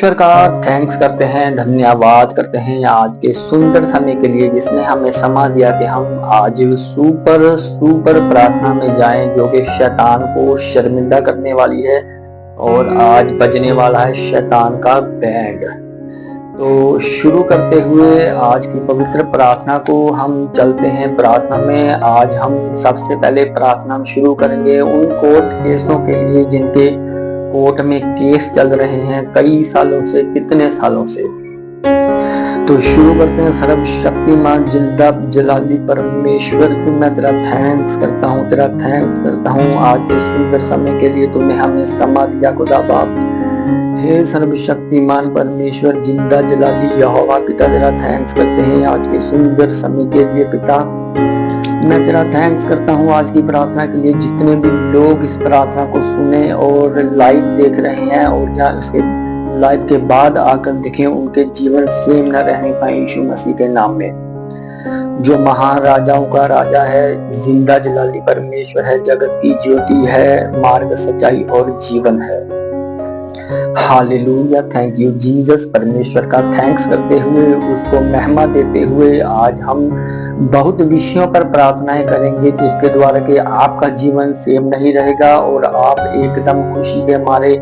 परमेश्वर का थैंक्स करते हैं, धन्यवाद करते हैं आज के सुंदर समय के लिए जिसने हमें समा दिया कि हम आज सुपर सुपर प्रार्थना में जाएं जो कि शैतान को शर्मिंदा करने वाली है। और आज बजने वाला है शैतान का बैंड। तो शुरू करते हुए आज की पवित्र प्रार्थना को हम चलते हैं प्रार्थना में। आज हम सबसे पहले प्रार्थना शुरू करेंगे उन कोर्ट केसों के लिए जिनके कोर्ट में केस चल रहे हैं कई सालों से, कितने सालों से। तो शुरू करते हैं। सर्वशक्तिमान जिंदा जलाली परमेश्वर की मैं तेरा थैंक्स करता हूँ, तेरा थैंक्स करता हूँ आज के सुंदर समय के लिए। तुमने हमें समा दिया खुदा बाप। हे सर्वशक्तिमान परमेश्वर जिंदा जलाली यहोवा पिता, तेरा थैंक्स करते हैं आज के सुंदर समय के लिए पिता। मैं तेरा थैंक्स करता हूँ आज की प्रार्थना के लिए। जितने भी लोग इस प्रार्थना को सुने और लाइव देख रहे हैं और जहाँ उसके लाइव के बाद आकर देखें, उनके जीवन सेम न रहने पाए यीशु मसीह के नाम में। जो महाराजाओं का राजा है, जिंदा जलाली परमेश्वर है, जगत की ज्योति है, मार्ग सच्चाई और जीवन है। Hallelujah, thank you Jesus. परमेश्वर का थैंक्स करते हुए, उसको महिमा देते हुए आज हम बहुत विषयों पर प्रार्थनाएं करेंगे जिसके द्वारा कि आपका जीवन सेम नहीं रहेगा और आप एकदम खुशी के मारे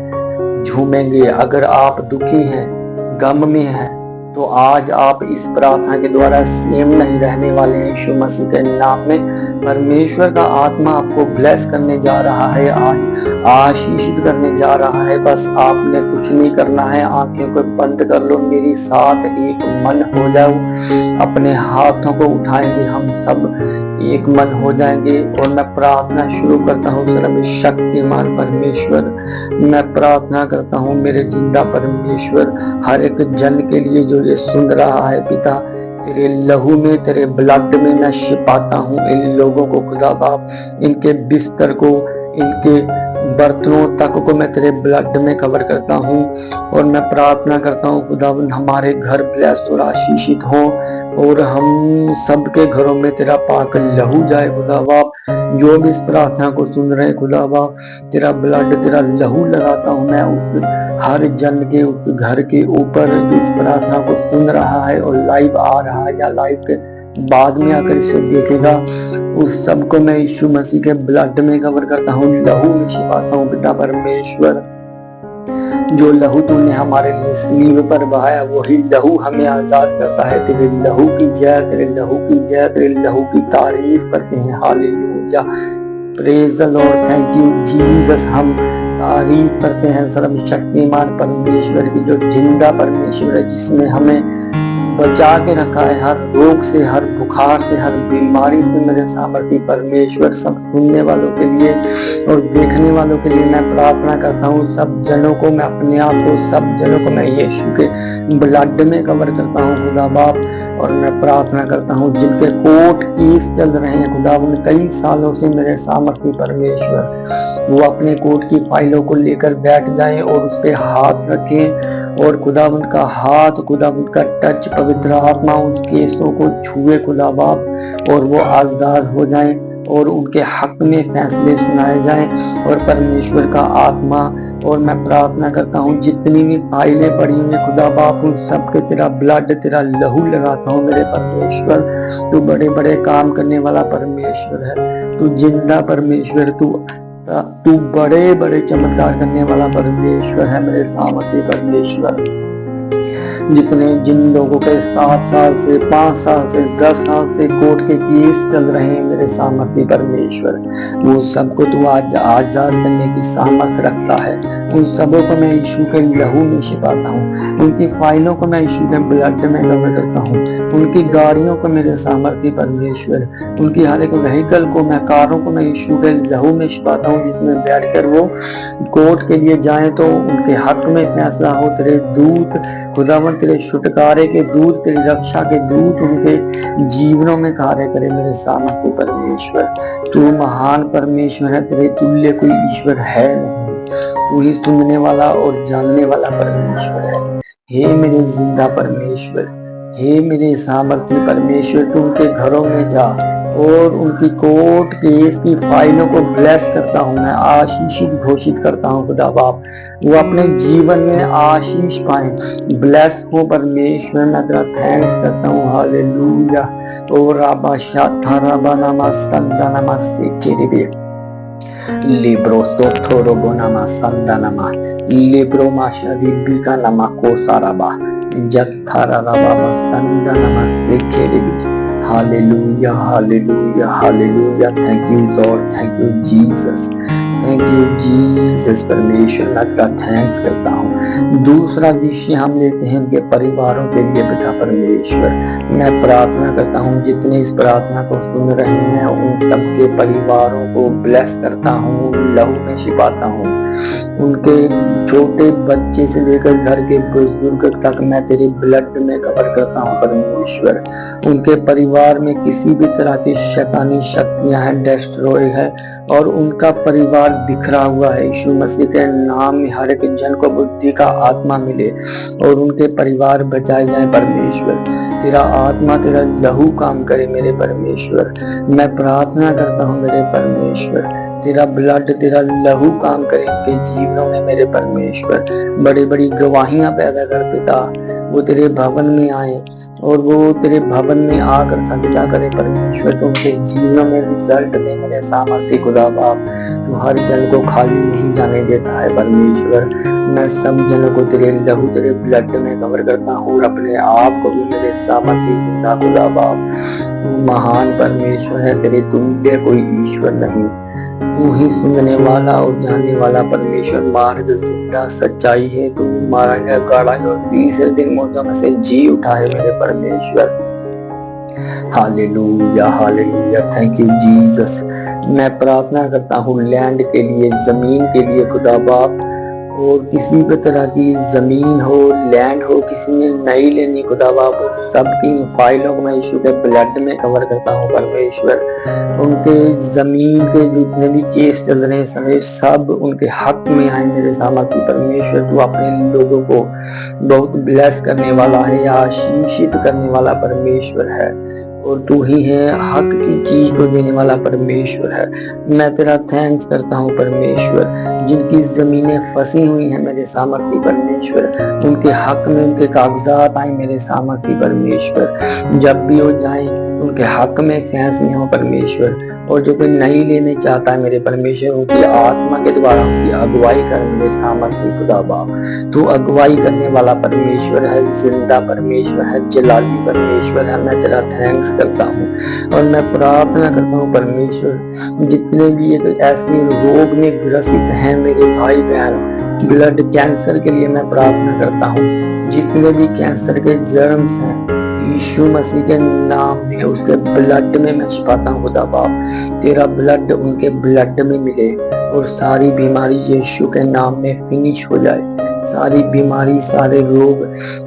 झूमेंगे। अगर आप दुखी हैं, गम में हैं, तो आज आप इस प्रार्थना के द्वारा सेम नहीं रहने वाले हैं यीशु मसीह के नाम में। परमेश्वर का आत्मा आपको ब्लेस करने जा रहा है, आज आशीषित करने जा रहा है। बस आपने कुछ नहीं करना है, आंखें को बंद कर लो, मेरे साथ एक मन हो जाओ, अपने हाथों को उठाएंगे, हम सब एक मन हो जाएंगे। और मैं प्रार्थना शुरू करता हूँ। सर्वशक्तिमान परमेश्वर, मैं प्रार्थना करता हूँ मेरे जिंदा परमेश्वर, हर एक जन के लिए जो ये सुन रहा है पिता, तेरे लहू में, तेरे ब्लड में मैं छिपाता हूँ इन लोगों को खुदा बाप। इनके बिस्तर को, इनके बर्तनों तक को मैं तेरे ब्लड में कवर करता हूँ। और मैं प्रार्थना करता हूँ खुदावंद हमारे घर ब्लेस और आशीषित हो और हम सबके घरों में तेरा पाक लहू जाए खुदा बाप। जो भी इस प्रार्थना को सुन रहे हैं खुदा बाप, तेरा ब्लड, तेरा लहू लगाता हूँ मैं उस हर जन के, उस घर के ऊपर जो इस प्रार्थना को सुन रहा है और लाइव आ रहा है या लाइव के बाद में आकर इसे देखेगा, उस सबको मैं यीशु मसीह के ब्लड में कवर करता हूँ, लहू में छिपाता हूँ पिता परमेश्वर। जो लहू तूने हमारे लिए स्लीव पर बहाया वही लहू हमें आजाद करता है। तेरे लहू की जय, तेरे लहू की जय, तेरे लहू की तारीफ करते हैं। Hallelujah, praise the Lord, thank you Jesus. हम तारीफ करते हैं सर्वशक्तिमान परमेश्वर की, जो जिंदा परमेश्वर है, जिसने हमें बचा के रखा है हर रोग से, हर बुखार से, हर बीमारी से। मेरे सामर्थी परमेश्वर, सब सुनने वालों के लिए और देखने वालों के लिए मैं प्रार्थना करता हूँ। सब जनों को मैं अपने आप को, सब जनों को मैं यीशु के ब्लड में कवर करता हूँ खुदा बाप। और मैं प्रार्थना करता हूँ जिनके कोर्ट केस चल रहे हैं खुदा, कई सालों से मेरे सामर्थी परमेश्वर, वो अपने कोर्ट की फाइलों को लेकर बैठ जाएं और उस पर हाथ रखें और खुदावंद का हाथ, खुदावंद का टच, पवित्र आत्मा उन केसों को छुए खुदा बाप और वो आजाद हो जाएं और उनके हक में फैसले सुनाए जाएं। और परमेश्वर का आत्मा, और मैं प्रार्थना करता हूँ जितनी भी फाइलें पड़ी हुई खुदा बाप, उन सब के तेरा ब्लड, तेरा लहू लगाता हूँ मेरे परमेश्वर। तू बड़े बड़े काम करने वाला परमेश्वर है, तू जिंदा परमेश्वर, तू बड़े बड़े चमत्कार करने वाला परमेश्वर है मेरे सामर्थ्य परमेश्वर। जिन लोगों के 7 साल से, 5 साल से, 10 साल से कोर्ट के केस चल रहे हैं मेरे सामर्थ्य परमेश्वर, वो सबको तू आज आजाद करने की सामर्थ्य रखता है। उन सबों को मैं यीशु के लहू में छिपाता हूँ, उनकी फाइलों को मैं यीशु के ब्लड में कवर करता हूँ, उनकी गाड़ियों को मेरे सामर्थ्य परमेश्वर, उनकी हर एक व्हीकल को, मैं कारों को मैं यीशु के लहू में छिपाता हूँ, जिसमें बैठकर वो कोर्ट के लिए जाए तो उनके हक में फैसला हो। तेरे दूत खुदावन, तेरे छुटकारे के दूत, तेरी रक्षा के दूत उनके जीवनों में कार्य करे मेरे सामर्थ्य परमेश्वर। तू महान परमेश्वर है, तेरे तुल्य कोई ईश्वर है नहीं। तू ही सुनने वाला और जानने वाला परमेश्वर है। हे मेरे जिंदा परमेश्वर, हे मेरे सामर्थ्य परमेश्वर, तू उनके घरों में जा, और उनकी कोर्ट केस की फाइलों को ब्लेस करता हूँ, मैं आशीषित घोषित करता हूँ खुदा बाप, वो अपने जीवन में आशीष पाए, ब्लेस हो परमेश्वर। मैं तेरा थैंक्स करता हूँ, हालेलुया। ओ राबा शाथा राबा नामा संदा नामा सेकेरेबे लिब्रो सोथोरो बोनामा संदा नामा लिब्रो माशा रिबिका नामा कोसाराबा जत्थारा राबा संदा नामा सेकेरेबे। Hallelujah hallelujah hallelujah. Thank you Lord, thank you Jesus, thank you Jesus. परमेश्वर मैं तेरा थैंक्स करता हूँ। दूसरा विषय हम लेते हैं उनके परिवारों के लिए। पिता परमेश्वर, मैं प्रार्थना करता हूँ जितने इस प्रार्थना को सुन रहे हैं उन सबके परिवारों को ब्लेस करता हूँ, लहू में छिपाता हूँ। उनके छोटे बच्चे से लेकर घर के बुजुर्ग तक मैं तेरे ब्लड में कवर करता हूँ परमेश्वर। उनके परिवार में किसी भी तरह की शैतानी शक्तियां हैं, डिस्ट्रॉय है, और उनका परिवार बिखरा हुआ है। यीशु मसीह के नाम में हर एक जन को बुद्धि का आत्मा मिले और उनके परिवार बचाए जाए परमेश्वर। तेरा आत्मा, तेरा लहू काम करे मेरे परमेश्वर। मैं प्रार्थना करता हूँ मेरे परमेश्वर, तेरा ब्लड, तेरा लहू काम करे इनके जीवनों में मेरे परमेश्वर। बड़ी बड़ी गवाहियां पैदा कर पिता, वो तेरे भवन में आए और वो तेरे भवन में आकर सजदा करे परमेश्वर। तो उनके जीवनों में रिजल्ट दे मेरे सामर्थ्य खुदा बाप। तू हर जन को खाली नहीं जाने देता है परमेश्वर। मैं सब जनों को तेरे लहू, तेरे ब्लड में कवर करता हूँ और अपने आप को भी मेरे सामर्थ्य जिंदा खुदा बाप। तू महान परमेश्वर है, तेरे तुल्य कोई ईश्वर नहीं। तू ही सुनने वाला और जानने वाला परमेश्वर, मार्ग, जिंदा, सच्चाई है। तू मारा गया, गाड़ा गया और तीसरे दिन मुर्दों में से जी उठा है मेरे परमेश्वर। Hallelujah hallelujah. Thank you Jesus. मैं प्रार्थना करता हूँ लैंड के लिए, जमीन के लिए खुदा बाप। और किसी भी तरह की जमीन हो, लैंड हो, किसी ने नहीं लेनी खुदा बाप, सबकी फाइलों को मैं यीशु के ब्लड में कवर करता हूँ परमेश्वर। उनके जमीन के जितने भी केस चल रहे हैं समय, सब उनके हक में आए मेरे सामर्थ्य परमेश्वर। तू अपने लोगों को बहुत ब्लेस करने वाला है, आशीषित करने वाला परमेश्वर है, और तू ही है हक की चीज को देने वाला परमेश्वर है। मैं तेरा थैंक्स करता हूँ परमेश्वर। जिनकी जमीनें फंसी हुई हैं मेरे सामर्थ्य परमेश्वर, उनके हक में उनके कागजात आए मेरे सामर्थ्य परमेश्वर। जब भी वो जाए उनके हक में फैसले हो परमेश्वर। और जो कोई नहीं लेने चाहता है मेरे परमेश्वर, उनकी आत्मा के द्वारा उनकी अगुवाई कर मेरे सामर्थ्य खुदा बाप। तू अगुवाई करने वाला परमेश्वर है, जिंदा परमेश्वर है, जलाली परमेश्वर है। मैं तेरा थैंक्स करता हूँ और मैं प्रार्थना करता हूँ परमेश्वर, जितने भी ऐसे रोग में ग्रसित हैं मेरे भाई बहन, ब्लड कैंसर के लिए मैं प्रार्थना करता हूँ। जितने भी कैंसर के जर्म्स हैं यीशु मसीह के नाम में, उसके ब्लड में मैं छिपाता हूँ खुदा बाप। तेरा ब्लड उनके ब्लड में मिले और सारी बीमारी यीशु के नाम में फिनिश हो जाए। सारी बीमारी, सारे रोग,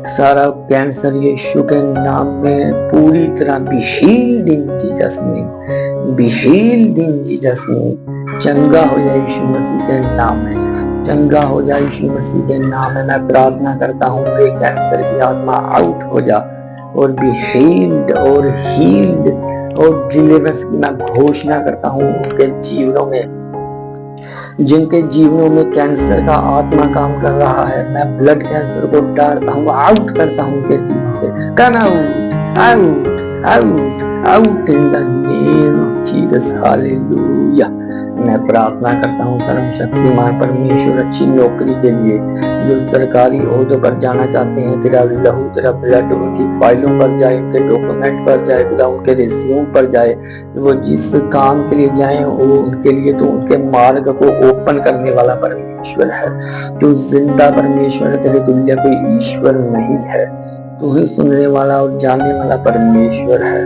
सारा कैंसर यीशु के नाम में पूरी तरह be healed in Jesus name, be healed in Jesus name. चंगा हो जाए यीशु मसीह के नाम में, चंगा हो जाए यीशु मसीह के नाम में। मैं प्रार्थना करता हूँ वे कैंसर की आत्मा आउट हो जा और बी हील्ड और हील्ड और डिलीवरेंस की मैं घोषणा करता हूँ उनके जीवनों में। जिनके जीवनों में कैंसर का आत्मा काम कर रहा है, मैं ब्लड कैंसर को डालता हूँ, आउट करता हूँ उनके जीवन से। Come out out out out in the name of Jesus. Hallelujah. मैं प्रार्थना करता हूँ सर्वशक्तिमान परमेश्वर अच्छी नौकरी के लिए, जो सरकारी ओहदों पर जाना चाहते हैं, तेरा लहू, तेरा ब्लड उनकी फाइलों पर जाए, उनके डॉक्यूमेंट पर जाए, खुदा उनके रिज्यूम पर जाए। वो जिस काम के लिए जाए वो उनके लिए तो उनके मार्ग को ओपन करने वाला परमेश्वर है। तू जिंदा परमेश्वर है, तेरे तुल्य कोई ईश्वर नहीं है। तू ही सुनने वाला और जानने वाला परमेश्वर है,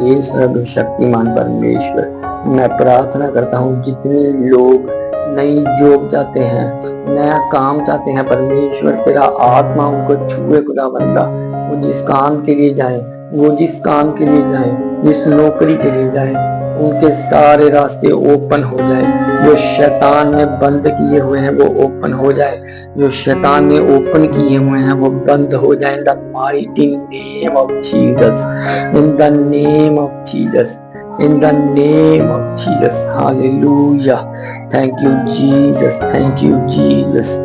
ये सर्वशक्तिमान परमेश्वर। मैं प्रार्थना करता हूँ जितने लोग नई जॉब चाहते हैं, नया काम चाहते हैं परमेश्वर, तेरा आत्मा उनको छुए खुदा बंदा। वो जिस काम के लिए जाए, वो जिस काम के लिए जाए, जिस नौकरी के लिए जाए, उनके सारे रास्ते ओपन हो जाए। जो शैतान ने बंद किए हुए हैं वो ओपन हो जाए, जो शैतान ने ओपन किए हुए हैं वो बंद हो जाए। इन the mighty name of Jesus, in the name of Jesus. in the name of Jesus. Hallelujah. Thank you Jesus. Thank you Jesus.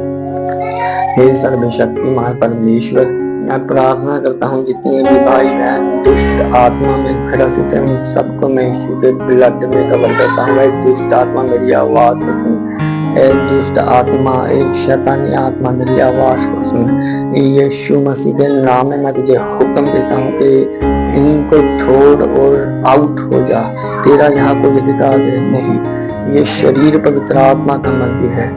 हे सर्वशक्तिमान परमेश्वर, मैं प्रार्थना करता हूँ जितने भी भाई बहन दुष्ट आत्मा में ग्रसित है उन सबको मैं यीशु के ब्लड में कवर करता हूँ। दुष्ट आत्मा मेरी आवाज को सुन, दुष्ट आत्मा, एक शैतानी आत्मा मेरी आवाज को सुन। यीशु मसीह के नाम में मैं तुझे हुक्म देता हूँ कि इनको छोड़ और आउट हो जा, तेरा यहाँ कोई अधिकार नहीं। ये शरीर पवित्र आत्मा का मंदिर है,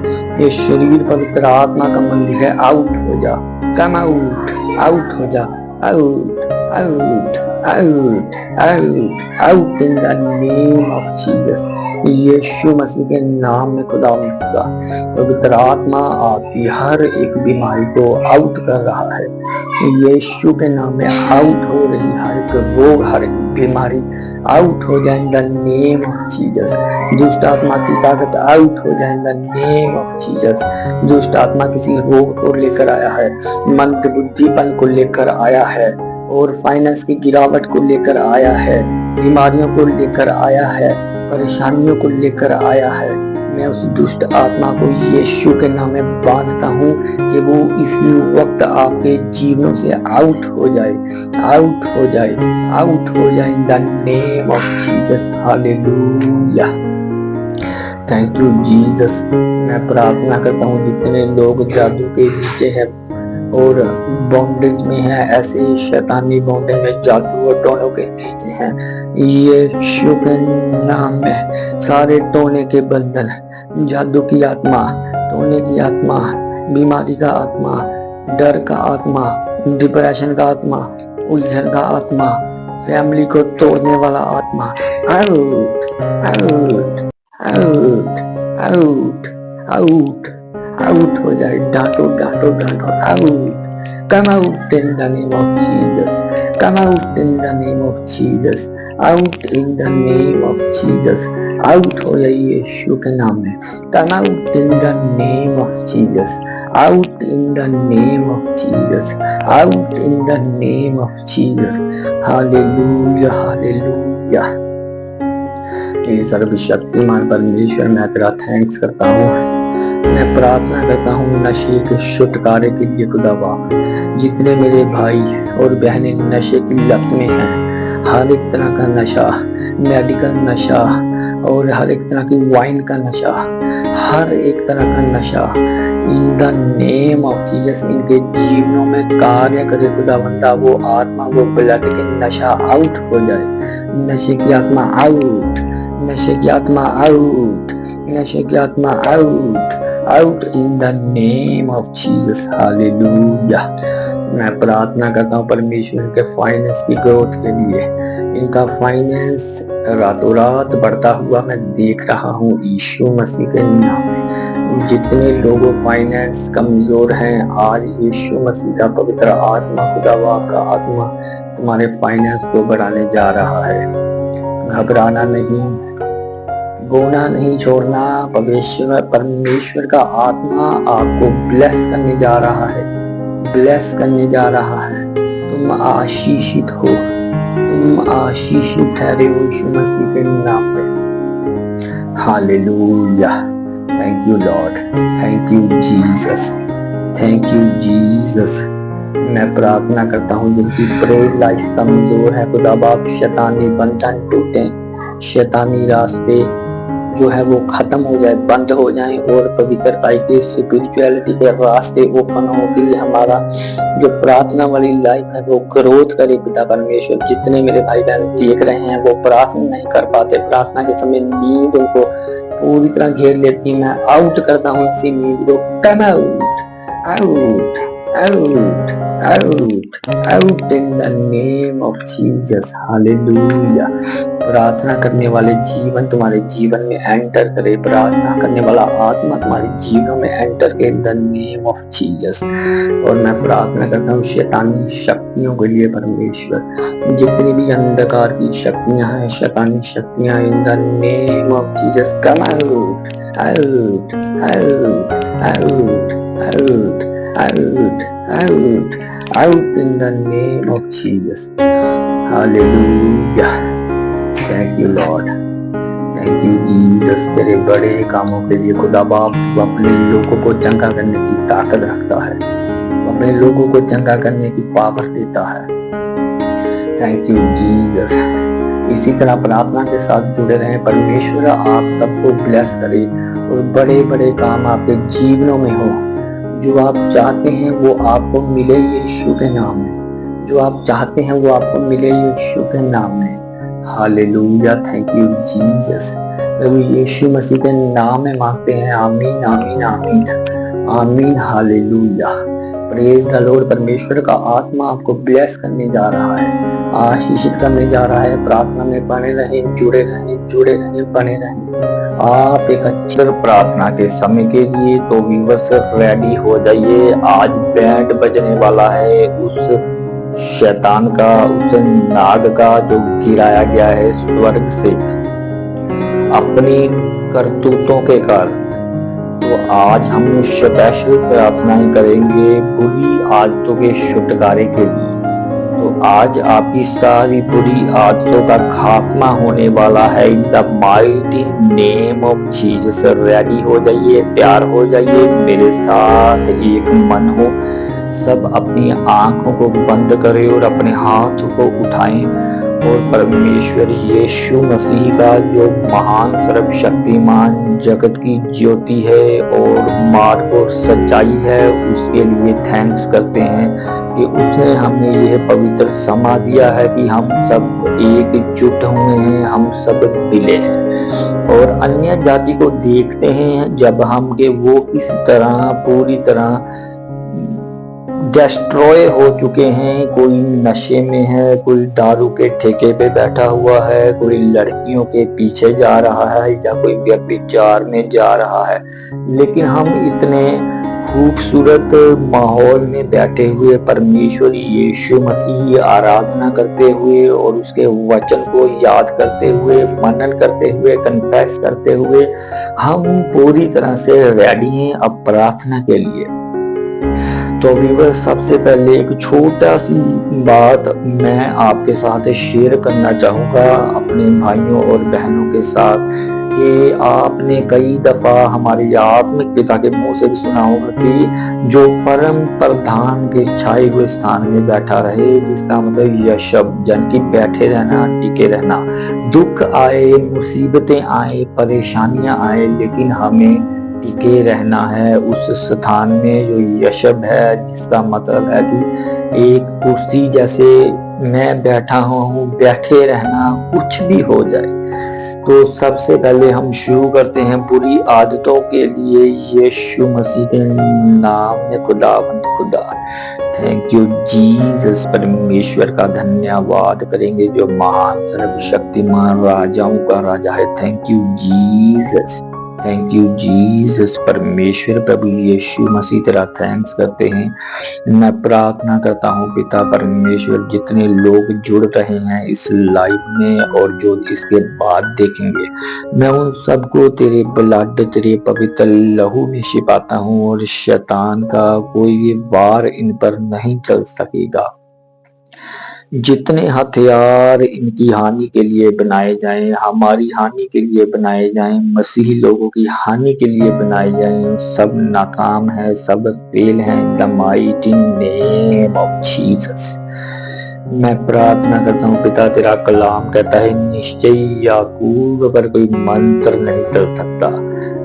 ये शरीर पवित्र आत्मा का मंदिर है। आउट हो जा, कम आउट, आउट हो जा, out, out, out, out, out in the name of Jesus. यीशु मसीह के नाम में खुदावंद का पवित्र आत्मा आपकी हर एक बीमारी को आउट कर रहा है। यीशु के नाम में आउट हो रही हर एक रोग, हर एक बीमारी आउट हो जाए इन द नेम ऑफ जीसस। दुष्ट आत्मा की ताकत आउट हो जाए इन द नेम ऑफ जीसस। दुष्ट आत्मा किसी रोग को लेकर आया है, मंद बुद्धिपन को लेकर आया है, और फाइनेंस की गिरावट को लेकर आया है, बीमारियों को लेकर आया है, परेशानियों को लेकर आया है। मैं उस दुष्ट आत्मा को यीशु के नाम में बांधता हूँ कि वो इसी वक्त आपके जीवनों से आउट हो जाए, आउट हो जाए, आउट हो जाए इन the name of Jesus. Hallelujah. Thank you Jesus. मैं प्रार्थना करता हूँ जितने लोग जादू के नीचे हैं और बॉन्डेज में है, ऐसे शैतानी बॉन्डेज में, जादू और टोनों के नीचे हैं, यीशु के नाम में सारे टोने के बंधन, जादू की आत्मा, टोने की आत्मा, बीमारी का आत्मा, डर का आत्मा, डिप्रेशन का आत्मा, उलझन का आत्मा, फैमिली को तोड़ने वाला आत्मा, out, out, out, out, out, out हो जाए। डांटो, डांटो, डांटो, out, come out in the name of Jesus, come out in the name of Jesus, out in the name of Jesus, out हो जाए यीशु के नाम में। come out in the name of Jesus, out in the name of Jesus, out in the name of Jesus। Hallelujah, hallelujah. ये सर्वशक्तिमान परमेश्वर, मैं तेरा थैंक्स करता हूँ। मैं प्रार्थना करता हूँ नशे के छुटकारे के लिए खुदावा। जितने मेरे भाई और बहनें नशे की लत में हैं, हर एक तरह का नशा, मेडिकल नशा और हर एक तरह की वाइन का नशा, हर एक तरह का नशा, इन द नेम ऑफ जीसस इनके जीवनों में कार्य करे खुदावंदा। वो आत्मा, वो ब्लड के नशा आउट हो जाए। नशे की आत्मा आउट, नशे की आत्मा आउट, नशे की आत्मा out, out in the name of Jesus. Hallelujah. मैं प्रार्थना करता हूँ परमेश्वर के फाइनेंस की ग्रोथ के लिए। इनका फाइनेंस रातों रात बढ़ता हुआ मैं देख रहा हूँ यीशु मसीह के नाम में। जितने लोगों फाइनेंस कमजोर हैं, आज यीशु मसीह का पवित्र आत्मा, खुदावा का आत्मा तुम्हारे फाइनेंस को बढ़ाने जा रहा है। घबराना नहीं, बोना नहीं छोड़ना। परमेश्वर का आत्मा आपको ब्लेस करने जा रहा है, ब्लेस करने जा रहा है। तुम आशीषित हो, तुम आशीषित ठहरे हो यीशु मसीह के नाम में। Hallelujah. Thank you Lord, thank you Jesus, thank you Jesus. मैं प्रार्थना करता हूँ जिनकी प्रेयर लाइफ कमजोर है, खुदा बाप शैतानी बंधन टूटे, शैतानी रास्ते जो है वो खत्म हो जाए, बंद हो जाए, और पवित्रता के, स्पिरिचुअलिटी के रास्ते ओपन हो कि हमारा जो प्रार्थना वाली लाइफ है वो ग्रोथ करे। पिता परमेश्वर, जितने मेरे भाई बहन देख रहे हैं वो प्रार्थना नहीं कर पाते, प्रार्थना के समय नींद उनको पूरी तरह घेर लेती है, मैं आउट करता हूँ इसी नींद को। कम out, out, out, out, out in the name of Jesus. Hallelujah. प्रार्थना करने वाले जीवन तुम्हारे जीवन में एंटर करे, प्रार्थना करने वाला आत्मा तुम्हारे जीवन में एंटर करे इन द नेम ऑफ जीसस। और मैं प्रार्थना करता हूँ शैतानी शक्तियों के लिए परमेश्वर, जितनी भी अंधकार की शक्तियां हैं, शैतानी शक्तियां, इन the name of Jesus come out, out, out, out, out, out, out, out in the name of Jesus. Hallelujah. Thank you Lord, thank you Jesus. तेरे बड़े कामों के लिए खुदा बाप अपने लोगों को चंगा करने की ताकत रखता है, अपने लोगों को चंगा करने की पावर देता है। Thank you Jesus. इसी तरह प्रार्थना के साथ जुड़े रहें। परमेश्वर आप सबको ब्लेस करे और बड़े बड़े काम आपके जीवनों में हो। जो आप चाहते हैं वो आपको मिले यीशु के नाम में, जो आप चाहते हैं वो आपको मिले यीशु के नाम में। Hallelujah, thank you Jesus. प्रभु यीशु मसीह के नाम में मांगते हैं। आमीन आमीन आमीन आमीन। Hallelujah, praise the Lord. परमेश्वर का आत्मा आपको ब्लेस करने जा रहा है, आशीषित करने जा रहा है। प्रार्थना में बने रहें, जुड़े रहें, बने रहें। आप एक अच्छे प्रार्थना के समय के लिए तो व्यूअर्स रेडी हो जाइए। आज बैंड बजने वाला है उस शैतान का, उस नाग का जो गिराया गया है स्वर्ग से अपनी करतूतों के कारण। तो आज हम स्पेशल प्रार्थनाएं करेंगे बुरी आदतों के छुटकारे के लिए। तो आज आपकी सारी बुरी आदतों का खात्मा होने वाला है इन the mighty name of Jesus. Ready हो जाइए, तैयार हो जाइए, मेरे साथ एक मन हो। सब अपनी आंखों को बंद करें और अपने हाथों को उठाएं और परमेश्वर यीशु मसीह का जो महान सर्वशक्तिमान जगत की ज्योति है और मार्ग और सच्चाई है उसके लिए थैंक्स करते हैं कि उसने हमें यह पवित्र समा दिया है कि हम सब एकजुट हुए हैं, हम सब मिले हैं। और अन्य जाति को देखते हैं जब हम के वो किस तरह पूरी तरह डिस्ट्रॉय हो चुके हैं। कोई नशे में है, कोई दारू के ठेके पे बैठा हुआ है, कोई लड़कियों के पीछे जा रहा है या कोई व्यभिचार में जा रहा है। लेकिन हम इतने खूबसूरत माहौल में बैठे हुए परमेश्वर यीशु मसीह आराधना करते हुए और उसके वचन को याद करते हुए, मनन करते हुए, कन्फेस करते हुए हम पूरी तरह से रेडी हैं अब प्रार्थना के लिए। तो व्यूअर, सबसे पहले एक छोटा सी बात मैं आपके साथ शेयर करना चाहूँगा अपने भाइयों और बहनों के साथ कि आपने कई दफा हमारे आत्मिक पिता के मुंह से भी सुना होगा कि जो परम प्रधान के छाए हुए स्थान में बैठा रहे, जिसका मतलब यशब यानी कि बैठे रहना, टिके रहना। दुख आए, मुसीबतें आए, परेशानियां आए, लेकिन हमें टिके रहना है उस स्थान में जो यशब है, जिसका मतलब है कि एक कुर्सी जैसे मैं बैठा हूँ, बैठे रहना कुछ भी हो जाए। तो सबसे पहले हम शुरू करते हैं बुरी आदतों के लिए यीशु मसीह के नाम में। खुदा थैंक यू जीसस। परमेश्वर का धन्यवाद करेंगे जो महान सर्वशक्तिमान राजाओं का राजा है। Thank you Jesus, thank you Jesus. परमेश्वर प्रभु यीशु मसीह तेरा थैंक्स करते हैं। मैं प्रार्थना करता हूँ पिता परमेश्वर, जितने लोग जुड़ रहे हैं इस लाइव में और जो इसके बाद देखेंगे, मैं उन सबको तेरे ब्लड, तेरे पवित्र लहू में छिपाता हूँ और शैतान का कोई भी वार इन पर नहीं चल सकेगा। जितने हथियार इनकी हानि के लिए बनाए जाएं, हमारी हानि के लिए बनाए जाएं, मसीही लोगों की हानि के लिए बनाए जाएं, सब नाकाम है, सब फेल है इन the mighty name of Jesus. मैं प्रार्थना करता हूँ पिता, तेरा कलाम कहता है निश्चय याकूब पर कोई मंत्र नहीं चल सकता।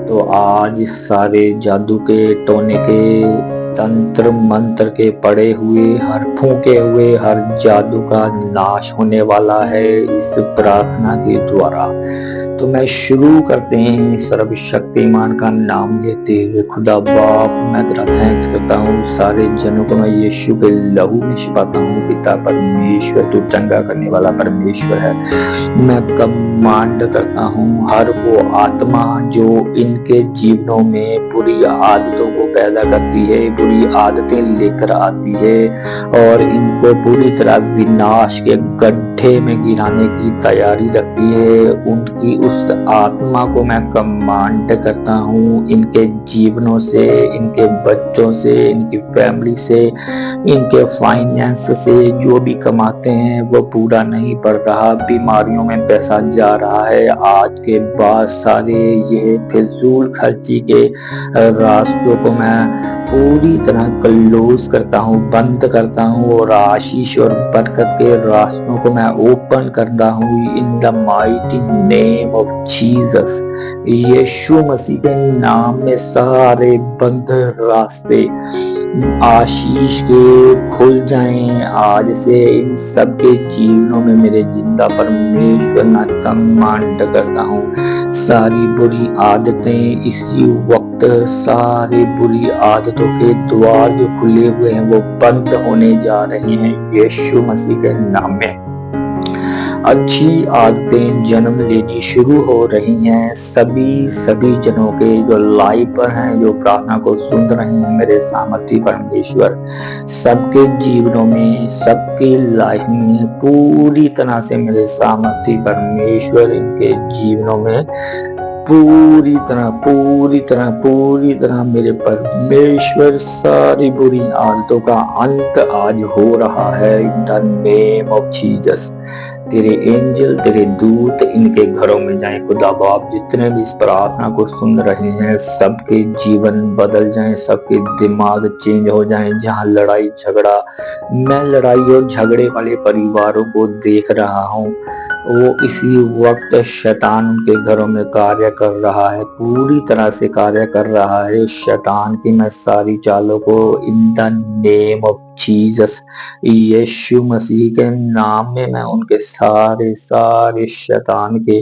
तो आज सारे जादू के, टोने के, तंत्र मंत्र के पड़े हुए, हर फूके हुए हर जादू का नाश होने वाला है इस प्रार्थना के द्वारा। तो मैं शुरू करते हैं सर्वशक्तिमान का नाम लेते हुए। खुदा बाप, मैं तेरा थैंक्स करता हूँ, सारे जनों को मैं यीशु के लहू में छिपाता हूँ। पिता परमेश्वर, तू चंगा करने वाला परमेश्वर है। मैं कमांड करता हूँ हर वो आत्मा जो इनके जीवनों में बुरी आदतों को पैदा करती है, बुरी आदतें लेकर आती है और इनको पूरी तरह विनाश के गड्ढे गड्ढे में गिराने की तैयारी रखती है, उनकी उस आत्मा को मैं कमांड करता हूँ। इनके जीवनों से, इनके बच्चों से, इनकी फैमिली से, इनके फाइनेंस से जो भी कमाते हैं वो पूरा नहीं पड़ रहा, बीमारियों में पैसा जा रहा है। आज के बाद सारे ये फिजूल खर्ची के रास्तों को मैं पूरी तरह क्लोज करता हूँ, बंद करता हूँ, और आशीष और बरकत के रास्तों को मैं ओपन करता हूँ in the mighty name of Jesus. यीशु मसीह के नाम में सारे बंद रास्ते आशीष के खुल जाएं आज से इन सबके जीवनों में। मेरे जिंदा परमेश्वर मैं कमांड करता हूँ, सारी बुरी आदतें इसी वक्त, सारी बुरी आदतों के द्वार जो खुले हुए हैं वो बंद होने जा रहे हैं यीशु मसीह के नाम में। अच्छी आदतें जन्म लेनी शुरू हो रही हैं सभी जनों के जो लाइव पर हैं, जो प्रार्थना को सुन रहे हैं। मेरे सामर्थी परमेश्वर सबके जीवनों में, सबकी लाइफ में पूरी तरह से मेरे सामर्थी परमेश्वर इनके जीवनों में पूरी तरह मेरे परमेश्वर सारी बुरी आदतों का अंत आज हो रहा है इन द नेम ऑफ जीसस। तेरे एंजल, तेरे दूत इनके घरों में जाएं खुदा बाप। जितने भी इस प्रार्थना को सुन रहे हैं सबके जीवन बदल जाएं, सबके दिमाग चेंज हो जाएं। जहां लड़ाई झगड़ा, मैं लड़ाई और झगड़े वाले परिवारों को देख रहा हूँ, वो इसी वक्त शैतान उनके घरों में कार्य कर रहा है, पूरी तरह से कार्य कर रहा है। शैतान की मैं सारी चालों को in the name of Jesus, यीशु मसीह के नाम में मैं उनके सारे शैतान के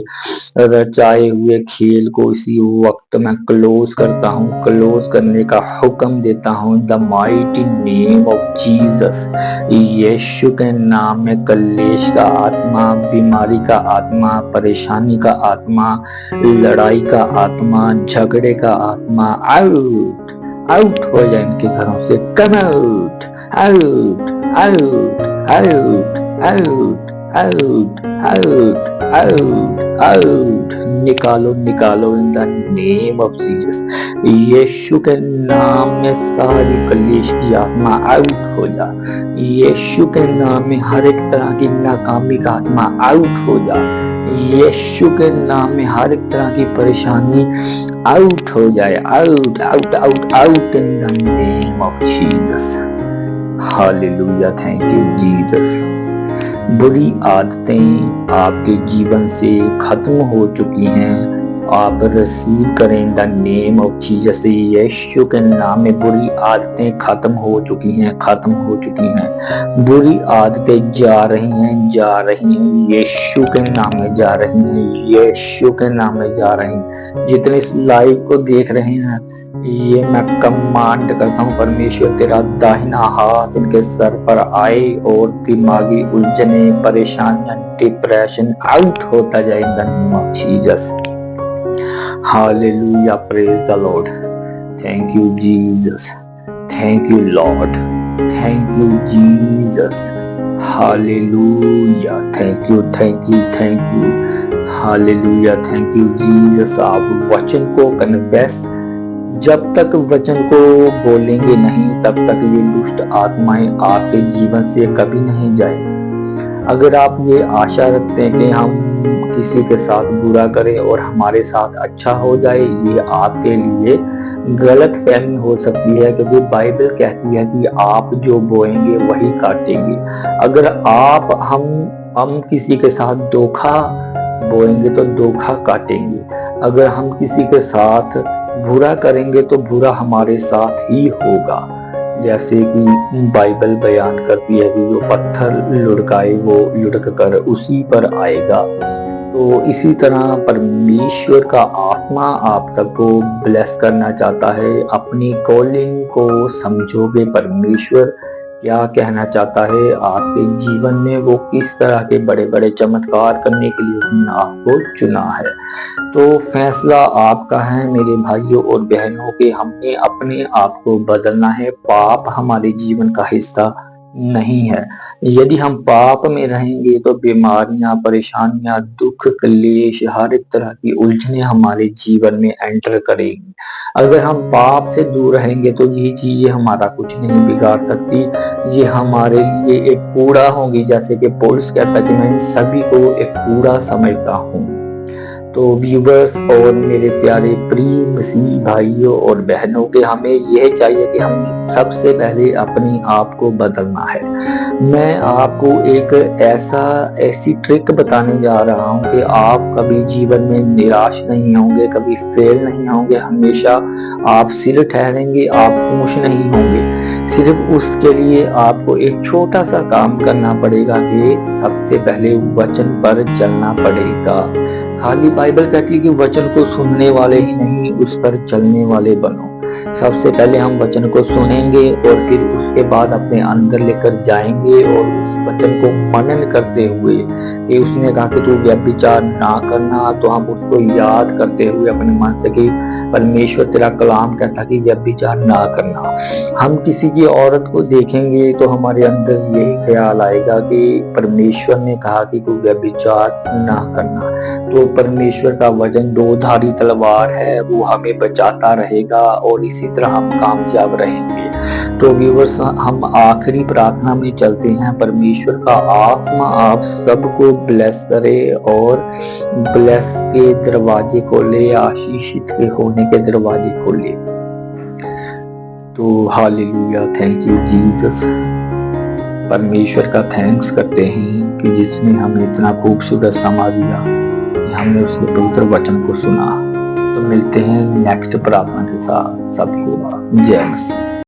रचाए हुए खेल को इसी वक्त मैं क्लोज करता हूँ, क्लोज करने का हुक्म देता हूँ the mighty name of Jesus. यीशु के नाम में कलेश का आत्मा, बीमारी का आत्मा, परेशानी का आत्मा, लड़ाई का आत्मा, झगड़े का आत्मा आउट हो जाए इनके घरों से। Come out out out out out out out out out, निकालो in the name of Jesus. यीशु के नाम में सारी कलेश की आत्मा आउट हो जा। यीशु के नाम में हर एक तरह की नाकामी का आत्मा आउट हो जा। यीशु के नाम में हर एक तरह की परेशानी आउट हो जाए। Out out out out in the name of Jesus. Hallelujah, thank you Jesus. बुरी आदतें आपके जीवन से खत्म हो चुकी हैं, आप रिसीव करें द नेम ऑफ जीसस। यीशु के नाम में बुरी आदतें खत्म हो चुकी हैं। बुरी आदतें जा रही हैं यीशु के नाम में जा रही हैं, यीशु के नाम में जा रही हैं। जितने इस लाइव को देख रहे हैं, ये मैं कमांड करता हूँ परमेश्वर तेरा दाहिना हाथ इनके सर पर आए और दिमागी उलझने, परेशानियां, डिप्रेशन आउट होता जाए इन the name of Jesus. Hallelujah, praise the Lord. Thank you Jesus, thank you Lord, thank you Jesus. Hallelujah, thank you hallelujah, thank you Jesus. आप वचन को कन्फेस, जब तक वचन को बोलेंगे नहीं तब तक ये दुष्ट आत्माएं आपके जीवन से कभी नहीं जाए। अगर आप ये आशा रखते हैं कि हम किसी के साथ बुरा करें और हमारे साथ अच्छा हो जाए, ये आपके लिए गलत फहमी हो सकती है, क्योंकि बाइबल कहती है कि आप जो बोएंगे वही काटेंगे। अगर हम किसी के साथ धोखा बोएंगे तो धोखा काटेंगे। अगर हम किसी के साथ बुरा करेंगे तो बुरा हमारे साथ ही होगा। जैसे कि बाइबल बयान करती है कि जो पत्थर लुढ़काए वो लुढ़क कर उसी पर आएगा। तो इसी तरह परमेश्वर का आत्मा आप सबको ब्लेस करना चाहता है। अपनी कॉलिंग को समझोगे, परमेश्वर क्या कहना चाहता है आपके जीवन में, वो किस तरह के बड़े बड़े चमत्कार करने के लिए उसने आपको चुना है। तो फैसला आपका है मेरे भाइयों और बहनों के, हमने अपने आप को बदलना है। पाप हमारे जीवन का हिस्सा नहीं है। यदि हम पाप में रहेंगे तो बीमारियां, परेशानियां, दुख, क्लेश, हर एक तरह की उलझने हमारे जीवन में एंटर करेंगी। अगर हम पाप से दूर रहेंगे तो ये चीजें हमारा कुछ नहीं बिगाड़ सकती। ये हमारे लिए एक कूड़ा होगी, जैसे कि पौलुस कहता है कि मैं इन सभी को एक कूड़ा समझता हूँ। तो व्यूवर्स और मेरे प्यारे प्रिय मसीह भाइयों और बहनों के हमें यह चाहिए कि हम सबसे पहले अपनी आप को बदलना है। मैं आपको एक ऐसी ट्रिक बताने जा रहा हूँ कि आप कभी जीवन में निराश नहीं होंगे, कभी फेल नहीं होंगे, हमेशा आप सिर ठहरेंगे, आप पूछ नहीं होंगे। सिर्फ उसके लिए आपको एक छोटा सा काम करना पड़ेगा कि सबसे पहले वचन पर चलना पड़ेगा। खाली बाइबल कहती है कि वचन को सुनने वाले ही नहीं, उस पर चलने वाले बनो। सबसे पहले हम वचन को सुनेंगे और फिर उसके बाद अपने अंदर लेकर जाएंगे और उस वचन को मनन करते हुए कि उसने कहा कि तू व्यभिचार ना करना, तो हम उसको याद करते हुए अपने मन से कि परमेश्वर तेरा कलाम कहता कि व्यभिचार ना करना। हम किसी की औरत को देखेंगे तो हमारे अंदर यही ख्याल आएगा कि परमेश्वर ने कहा कि तू व्यभिचार ना करना। तो परमेश्वर का वचन दो धारी तलवार है, वो हमें बचाता रहेगा और इसी तरह हम कामयाब रहेंगे। तो व्यूअर्स, हम आखिरी प्रार्थना में चलते हैं। परमेश्वर का आत्मा आप सबको ब्लेस करे और ब्लेस के दरवाजे खोले, आशीषित के होने के दरवाजे खोले। तो हालेलुया, थैंक यू जीसस। परमेश्वर का थैंक्स करते हैं कि जिसने हमें इतना खूबसूरत समा दिया, हमने उसके पवित्र वचन को सुना। तो मिलते हैं नेक्स्ट प्रार्थना के साथ। सबको जय मसीह।